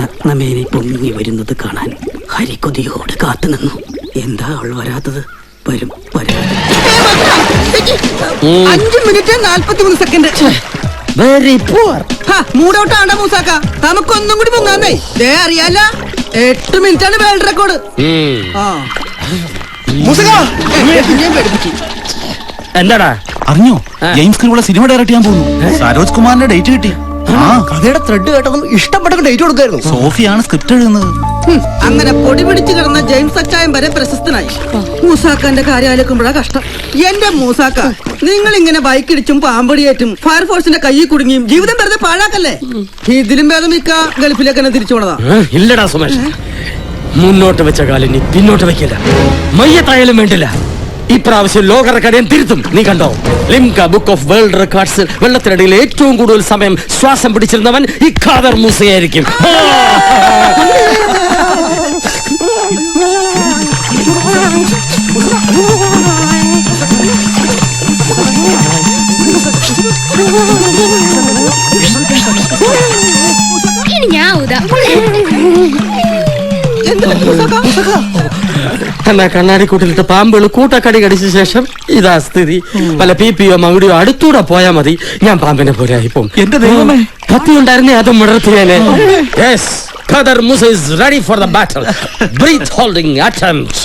നഗ്നമേനി പൊങ്ങി വരുന്നത് കാണാൻ ഹരികൊതിയോട് കാത്തുനിന്നു. എന്താ അവൾ വരാത്തത്? വരും വരും. 5 മിനിറ്റ് 43 സെക്കൻഡ്. വെരി പൂർ. മൂടോട്ടാണ്ട മൂസാക്ക, നമുക്കൊന്നും കൂടി മുങ്ങാന്നേ. അറിയാല 8 മിനിറ്റ് ആണ് വേൾഡ് റെക്കോർഡ്. എന്താടാ അറിഞ്ഞോ? ജെയിംസ് ക്രൂള്ള സിനിമ ഡയറക്ട് ചെയ്യാൻ പോകുന്നു. സരോജ് കുമാറിന്റെ ഡേറ്റ് കിട്ടി. കഥയുടെ ത്രെഡ് കേട്ടതും ഇഷ്ടപ്പെട്ട ഡേറ്റ് കൊടുക്കായിരുന്നു. സോഫിയാണ് സ്ക്രിപ്റ്റ് എഴുതുന്നത്. അങ്ങനെ പൊടി പിടിച്ചു കിടന്ന ജെയിംസ് അച്ചായം വരെ പ്രശസ്തനായി. മൂസാക്കാന്റെ കാര്യം ആലോചിക്കുമ്പോഴാ കഷ്ടം. എന്റെ മൂസാക്ക, നിങ്ങൾ ഇങ്ങനെ ബൈക്കിടിച്ചും പാമ്പടിയേറ്റും ഫയർഫോഴ്സിന്റെ കയ്യിൽ കുടുങ്ങിയും ജീവിതം വെറുതെ പാഴാക്കല്ലേ. ഇതിലും ഭേദം മിക്ക ഗൾഫിലേക്ക് തന്നെ തിരിച്ചു പോണതാ. ഇല്ലടാ സുമേഷ്, മുന്നോട്ട് വെച്ച കാലിനി പിന്നോട്ട് വെക്കില്ല. മയ്യത്തായാലും വേണ്ടില്ല. ഇപ്രാവശ്യം ലോക റെക്കോർഡ് ഞാൻ തിരുത്തും. നീ കണ്ടോ, ലിംക ബുക്ക് ഓഫ് വേൾഡ് റെക്കോർഡ്സിൽ വെള്ളത്തിനടിയിൽ ഏറ്റവും കൂടുതൽ സമയം ശ്വാസം പിടിച്ചിരുന്നവൻ ഈ ഖാദർ മൂസയായിരിക്കും. എന്നാ കണ്ണാടിക്കൂട്ടിലിട്ട് പാമ്പുകൾ കൂട്ടക്കടി കടിച്ച ശേഷം ഇതാ സ്ഥിതി. പല പിപിയോ മകുടിയോ അടുത്തൂടെ പോയാ മതി, ഞാൻ പാമ്പിനെ പോലെ ആയിപ്പോം. എന്റെ ദൈവമേ, കത്തി ഉണ്ടായിരുന്നേ അതും മുടർത്തിയേനെ. Yes, Khadar Musa is ready for the battle. Breath holding attempt.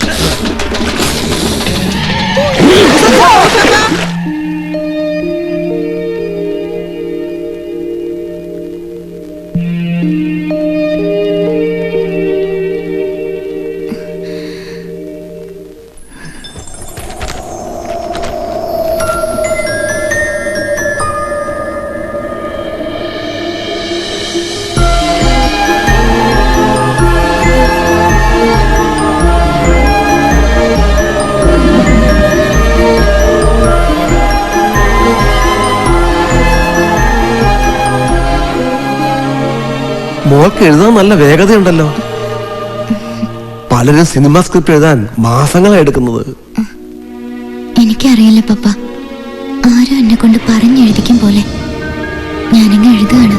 മോൾക്ക് എഴുതാൻ നല്ല വേഗതയുണ്ടല്ലോ. പലരും സിനിമ സ്ക്രിപ്റ്റ് എഴുതാൻ മാസങ്ങളാണ് എടുക്കുന്നത്. എനിക്കറിയില്ല പപ്പ, ആരും എന്നെ കൊണ്ട് പറഞ്ഞെഴുതിക്കും പോലെ ഞാനിങ്ങ് എഴുതുകയാണ്.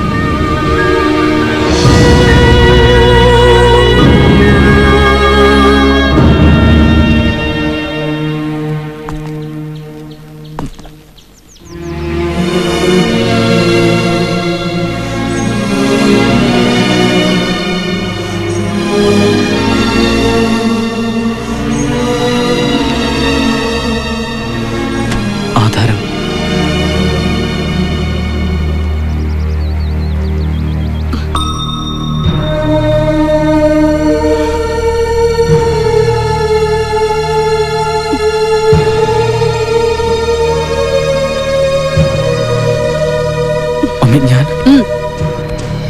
ഞാൻ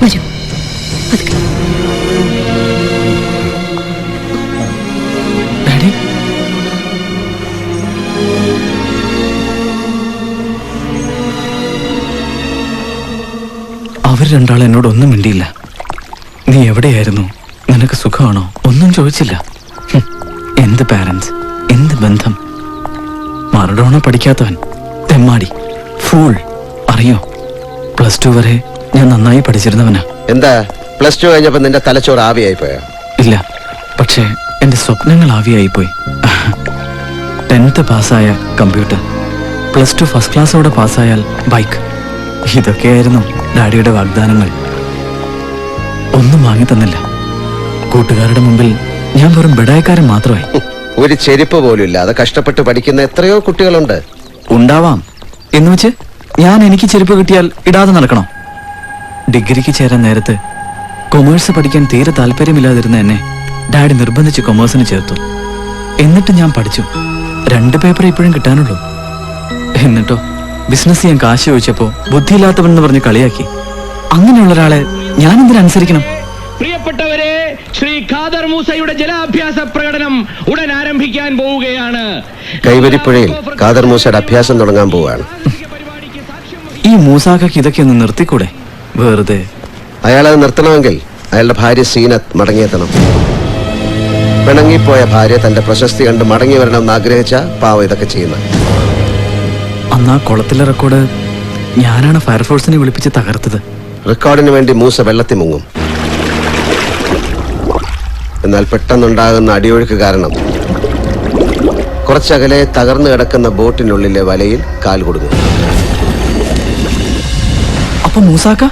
വരൂ. ഡാഡി, അവർ രണ്ടാളും എന്നോടൊന്നും മിണ്ടിയില്ല. നീ എവിടെയായിരുന്നു, നിനക്ക് സുഖമാണോ ഒന്നും ചോദിച്ചില്ല. എന്ത് പാരന്റ്സ്, എന്ത് ബന്ധം. മറഡോണ പഠിക്കാത്തവൻ, തെമ്മാടി, ഫൂൾ. അറിയോ, +2 വരെ ഞാൻ നന്നായി പഠിച്ചിരുന്നവനാ. എന്താ +2 കഴിഞ്ഞപ്പോ നിന്റെ തലച്ചോറ് ആവിയായി പോയോ? ഇല്ല, പക്ഷേ എന്റെ സ്വപ്നങ്ങൾ ആവിയായിപ്പോയി. 10th പാസ്സായ കമ്പ്യൂട്ടർ, +2 ഫസ്റ്റ് ക്ലാസ്സോടെ പാസ്സായാൽ ബൈക്ക്. ഇതൊക്കെയായിരുന്നു ഡാഡിയുടെ വാഗ്ദാനങ്ങൾ. ഒന്നും വാങ്ങി തന്നില്ല. കൂട്ടുകാരുടെ മുമ്പിൽ ഞാൻ വെറും ബെഡായക്കാരൻ മാത്രമായി. ഒരു ചെരുപ്പ് പോലും ഇല്ലാതെ കഷ്ടപ്പെട്ട് പഠിക്കുന്ന എത്രയോ കുട്ടികളുണ്ട്. ഉണ്ടാവാം എന്ന് വെച്ച് ഞാൻ എനിക്ക് ചെരുപ്പ് കിട്ടിയാൽ ഇടാതെ നടക്കണം. ഡിഗ്രിക്ക് ചേരാൻ നേരത്ത് കൊമേഴ്സ് പഠിക്കാൻ തീരെ താല്പര്യമില്ലാതിരുന്ന എന്നെ ഡാഡി നിർബന്ധിച്ച് കൊമേഴ്സിന് ചേർത്തു. എന്നിട്ട് ഞാൻ പഠിച്ചു. 2 പേപ്പർ ഇപ്പോഴും കിട്ടാനുള്ളൂ. എന്നിട്ടോ ബിസിനസ് ചെയ്യാൻ കാശ് ചോദിച്ചപ്പോ ബുദ്ധിയില്ലാത്തവൻ എന്ന് പറഞ്ഞ് കളിയാക്കി. അങ്ങനെയുള്ള ഒരാളെ ഞാൻ എന്തിനനുസരിക്കണം? പ്രിയപ്പെട്ടവരെ, ശ്രീ ഖാദർ മൂസയുടെ ജലാഭ്യാസ പ്രകടനം ഉടൻ ആരംഭിക്കാൻ പോവുകയാണ്. കൈവരിപ്പുഴയിൽ ഖാദർ മൂസയുടെ അഭ്യാസം തുടങ്ങാൻ പോവുകയാണ്. ഈ മൂസാക്കയ്ക്ക് ഇതൊക്കെ ഒന്ന് നിർത്തിക്കൂടെ? വെറുതെ. അയാളത് നിർത്തണമെങ്കിൽ അയാളുടെ ഭാര്യ സീനത്ത് മടങ്ങിയെത്തണം. പിണങ്ങിപ്പോയ ഭാര്യ തന്റെ പ്രശസ്തി കണ്ട് മടങ്ങി വരണമെന്ന് ആഗ്രഹിച്ച പാവം ഇതൊക്കെ ചെയ്യുന്നത്. അന്ന് ആ കുളത്തിലെ റെക്കോർഡ് ഞാനാണ് ഫയർഫോഴ്സിനെ വിളിപ്പിച്ച് തകർത്തത്. റെക്കോർഡിന് വേണ്ടി മൂസ വെള്ളത്തിൽ മുങ്ങും. എന്നാൽ പെട്ടെന്നുണ്ടാകുന്ന അടിയൊഴുക്ക് കാരണം കുറച്ചകലെ തകർന്നു കിടക്കുന്ന ബോട്ടിനുള്ളിലെ വലയിൽ കാൽ കൊടുക്കുന്നു. അപ്പൊ മൂസാക്ക?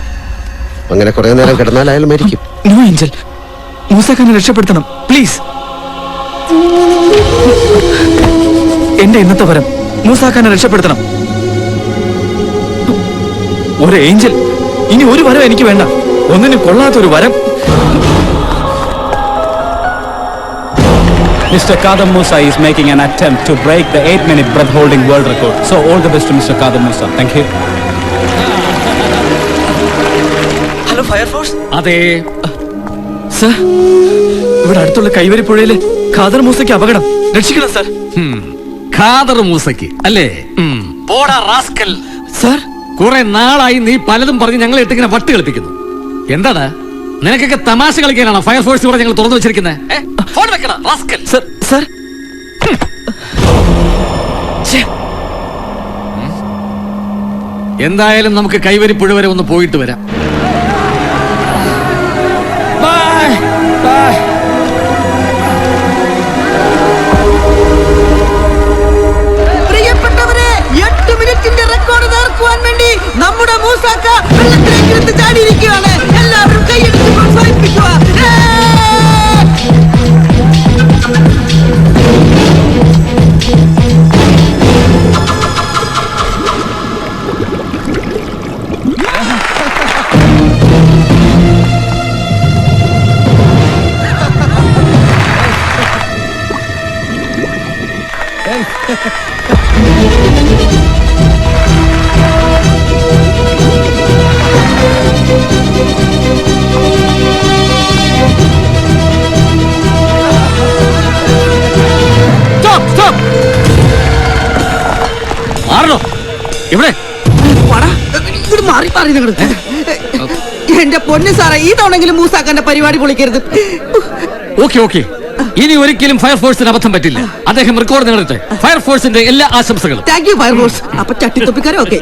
അങ്ങനെ കുറെ നേരം കിടന്നാൽ അയാൾ മരിക്കും. നോ ഏഞ്ചൽ, മൂസാക്കനെ രക്ഷപ്പെടുത്തണം പ്ലീസ്. എന്റെ ഇന്നത്തെ വരം മൂസാക്കനെ രക്ഷപ്പെടുത്തണം. ഒരു ഏഞ്ചൽ, ഇനി ഒരു വരം എനിക്ക് വേണ്ട. ഒന്നിനും കൊള്ളാത്തൊരു വരം. Mr. Kadam Musa is making an attempt to break the 8-minute breath holding world record. So all the best to Mr. Kadam Musa. Thank you. Hello fire force. അതെ, സർ, ഇവിടെ അടുത്തുള്ള കൈവരി പുഴയില് ഖാദർ മൂസയ്ക്ക് അപകടം. രക്ഷിക്കണം സർ. ഖാദർ മൂസയ്ക്ക് അല്ലേ? പോടാ റാസ്കൽ. സർ, കുറെ നാളായി നീ പലതും പറഞ്ഞ് ഞങ്ങളെ ഇട്ടിങ്ങനെ വട്ട് കളിപ്പിക്കുന്നു. എന്താണ് നിനക്കൊക്കെ തമാശ കളിക്കാനാണോ ഫയർഫോഴ്സ് ഇവിടെ ഞങ്ങൾ തുറന്നു വെച്ചിരിക്കുന്നത്? ഫോൺ വെക്കണം റാസ്കൽ. Sir, sir. എന്തായാലും നമുക്ക് കൈവരിപ്പുഴ വരെ ഒന്ന് പോയിട്ട് വരാം. പ്രിയപ്പെട്ടവരെ, 8 മിനിറ്റിന്റെ റെക്കോർഡ് നേർക്കുവാൻ വേണ്ടി നമ്മുടെ മൂസാക്ക വെള്ളത്തിലേക്ക് എടുത്ത് ചാടിയിരിക്കുകയാണ്. എല്ലാവരും കൈയടിച്ച് പ്രോത്സാഹിപ്പിക്കുക. മാറണോ? ഇവിടെ ഇത് മാറി മാറി നിങ്ങള്. എന്റെ പൊന്നു സാറേ, ഈ തവണെങ്കിലും മൂസാക്കാന്റെ പരിപാടി പൊളിക്കരുത്. ഓക്കെ ഓക്കെ, ഇനി ഒരിക്കലും ഫയർഫോഴ്സിന് അബദ്ധം പറ്റില്ല. അദ്ദേഹം റെക്കോർഡ് നേടട്ടെ. ഫയർഫോഴ്സിന്റെ എല്ലാ ആശംസകളും. Thank you fire force. അപ്പൊ ചട്ടിത്തൊപ്പിക്കാരെ okay.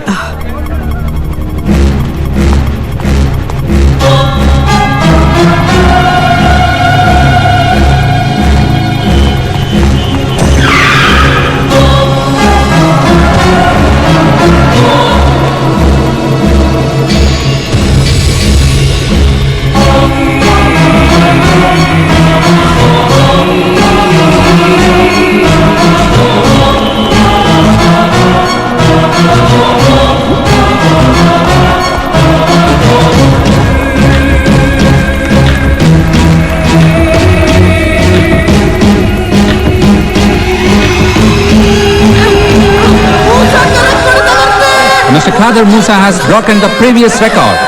Mr. Kadar Musa has broken the previous record.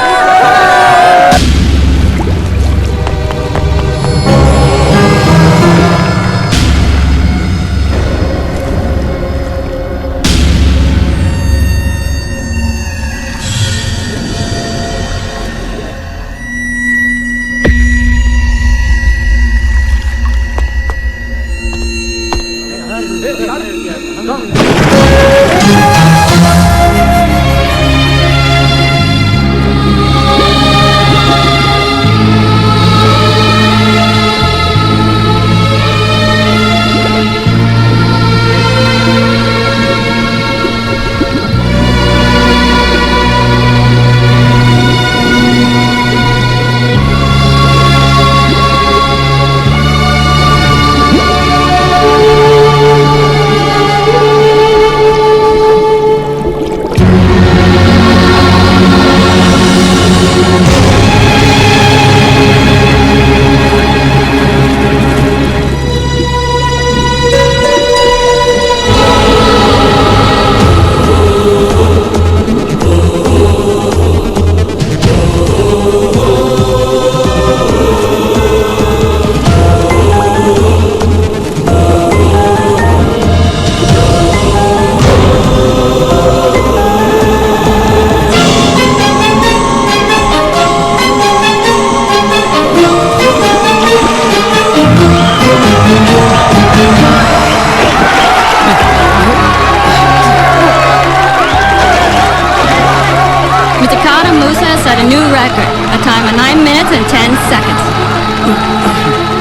Musa set a new record, a time of 9 minutes and 10 seconds.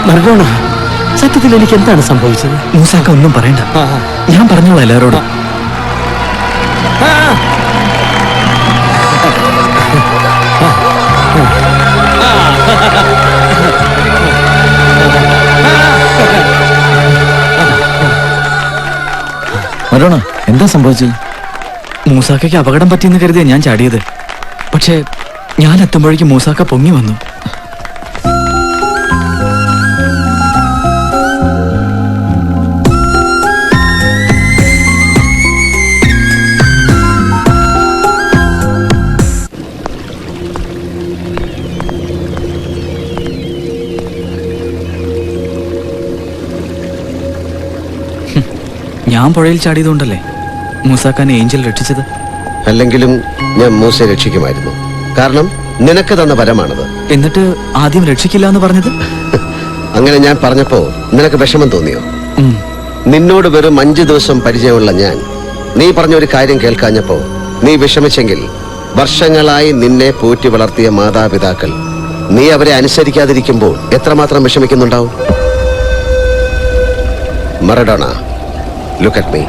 Maradona, സത്യത്തിൽ എനിക്ക് എന്താണ് സംഭവിച്ചത്? മൂസാക്ക ഒന്നും പറയണ്ട, ഞാൻ പറഞ്ഞോളാം എല്ലാവരോടും. മറഡോണ, എന്താ സംഭവിച്ചത്? മൂസാക്കയ്ക്ക് അപകടം പറ്റിയെന്ന് കരുതിയാ ഞാൻ ചാടിയത്. പക്ഷേ ഞാൻ എത്തുമ്പോഴേക്കും മൂസാക്ക പൊങ്ങി വന്നു. ഞാൻ പുഴയിൽ ചാടിയതുകൊണ്ടല്ലേ മൂസാക്കാനെ ഏഞ്ചൽ രക്ഷിച്ചത്. അല്ലെങ്കിലും ഞാൻ മൂസയെ രക്ഷിക്കുമായിരുന്നു. കാരണം നിനക്ക് തന്ന വരമാണത്. എന്നിട്ട് ആദ്യം രക്ഷിക്കില്ല എന്ന് പറഞ്ഞത്? അങ്ങനെ ഞാൻ പറഞ്ഞപ്പോ നിനക്ക് വിഷമം തോന്നിയോ? ഉം. നിന്നോട് വെറും 5 ദിവസം പരിചയമുള്ള ഞാൻ നീ പറഞ്ഞ ഒരു കാര്യം കേൾക്കാഞ്ഞപ്പോ നീ വിഷമിച്ചെങ്കിൽ വർഷങ്ങളായി നിന്നെ പോറ്റി വളർത്തിയ മാതാപിതാക്കൾ നീ അവരെ അനുസരിക്കാതിരിക്കുമ്പോൾ എത്രമാത്രം വിഷമിക്കുന്നുണ്ടാവും? Maradona, look at me.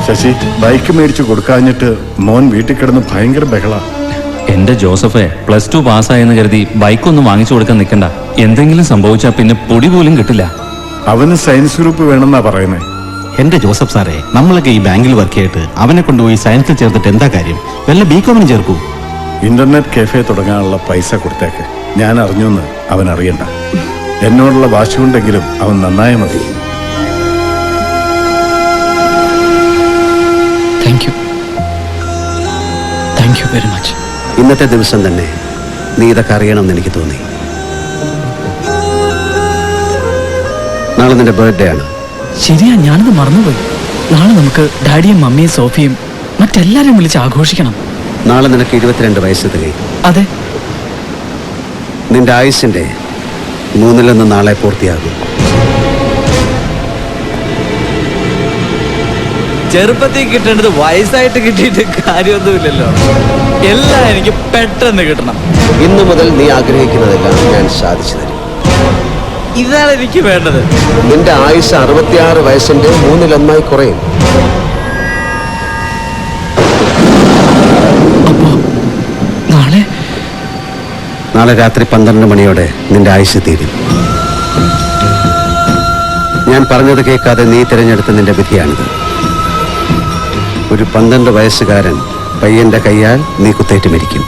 Sasi, bike മേടിച്ചു കൊടുക്കാഞ്ഞിട്ട് മോൻ വീട്ടിൽ കിടന്ന് ഭയങ്കര ബഹള. എന്റെ ജോസഫെ, +2 പാസ്സായെന്ന് കരുതി ബൈക്കൊന്നും വാങ്ങിച്ചു കൊടുക്കാൻ നിൽക്കണ്ട. എന്തെങ്കിലും സംഭവിച്ചാൽ പിന്നെ പൊടി പോലും കിട്ടില്ല. അവന് സയൻസ് ഗ്രൂപ്പ് വേണമെന്നാ പറയുന്നേ. എന്റെ ജോസഫ് സാറേ, നമ്മളൊക്കെ ഈ ബാങ്കിൽ വർക്ക് ചെയ്തിട്ട് അവനെ കൊണ്ടുപോയി സയൻസിൽ ചേർത്തിട്ട് എന്താ കാര്യം? വല്ല ബികോമിന് ചേർക്കൂ. ഇന്റർനെറ്റ് കഫേ തുടങ്ങാനുള്ള പൈസ കൊടുത്തേക്ക്. ഞാൻ അറിഞ്ഞൂന്ന് അവൻ അറിയണ്ട. എന്നോടുള്ള വാശി കൊണ്ടെങ്കിലും അവൻ നന്നായ മതി. Thank you very much. ഇന്നത്തെ ദിവസം തന്നെ നീ ഇതൊക്കെ അറിയണമെന്ന് എനിക്ക് തോന്നി. നാളെ നിന്റെ ബർത്ത്ഡേ ആണ്. ശരിയാ, ഞാനത് മറന്നുപോയി. നാളെ നമുക്ക് ഡാഡിയും മമ്മിയും സോഫിയും മറ്റെല്ലാരും വിളിച്ച് ആഘോഷിക്കണം. നാളെ നിനക്ക് 22 വയസ്സ് തികയും. അതെ, നിന്റെ ആയുസിന്റെ 1/3 നാളെ പൂർത്തിയാകും. ചെറുപ്പത്തിൽ കിട്ടേണ്ടത് വയസ്സായിട്ട് കിട്ടിയിട്ട് കാര്യമൊന്നുമില്ലല്ലോ. എല്ലാം എനിക്ക് പെട്ടെന്ന് കിട്ടണം. ഇന്നു മുതൽ നീ ആഗ്രഹിക്കുന്നതെല്ലാം ഞാൻ സാധിച്ചു തരും. ഇതാണ് എനിക്ക് വേണ്ടത്. നിന്റെ ആയുസ് 66 വയസ്സിന്റെ 1/3 കുറയും. അപ്പോ നാളെ രാത്രി 12 മണിയോടെ നിന്റെ ആയുസ് തീരും. ഞാൻ പറഞ്ഞത് കേൾക്കാതെ നീ തിരഞ്ഞെടുത്ത നിന്റെ വിധിയാണിത്. ഒരു 12 വയസ്സുകാരൻ പയ്യന്റെ കയ്യാൽ നീ കുത്തേറ്റ് മരിക്കും.